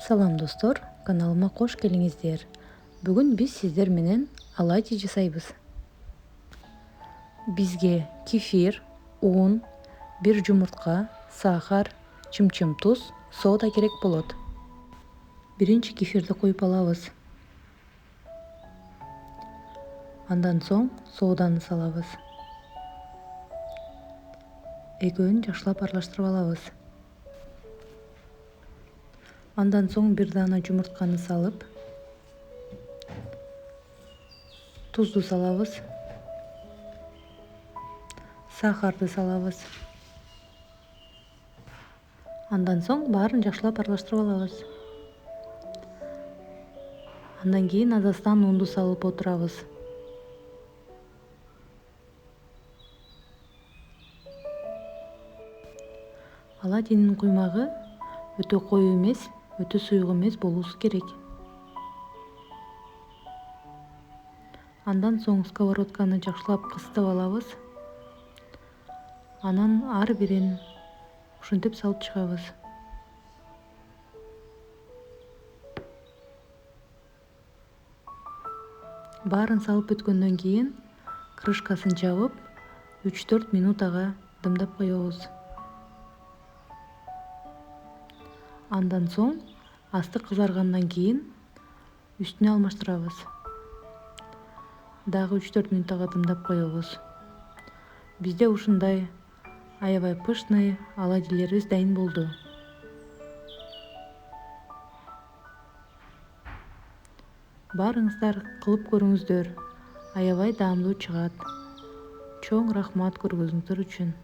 Салам достор, каналыма кош келиңиздер. Бүгүн биз сиздер менен оладьи жасайбыз. Бизге кефир, un, бир жумуртка, сахар, чымчым туз, сода керек болот. Биринчи кефирди коюп алабыз. Андан соң соданы салабыз. Экөөнү жакшылап аралаштырып алабыз. Андан соң бир даана жумуртканы салып, тузду салабыз, сахарды салабыз. Андан соң баарын жакшылап аралаштырып алабыз. Андан кийин азастан унду салып отурабыз. Оладьинин куймагы өтө коюу эмес, өтө суюк эмес болуусу керек. Андан соң сковородканы жакшылап кыстап алабыз. Анан ар бирин ушинтип салып чыгабыз. Баарын салып бүткөндөн кийин крышкасын жабып 3-4 минут ага дымдап коебуз. Андан соң асты кызаргандан кийин үстүнө алмаштырабыз. Дагы 3-4 минут ага дымдап коебуз. Бизде ушундай аябай пышный оладьилерибиз дайын болду. Баарыңыздар кылып көрүңүздөр. Аябай даамдуу чыгат. Чоң рахмат көргөнүңүздөр үчүн.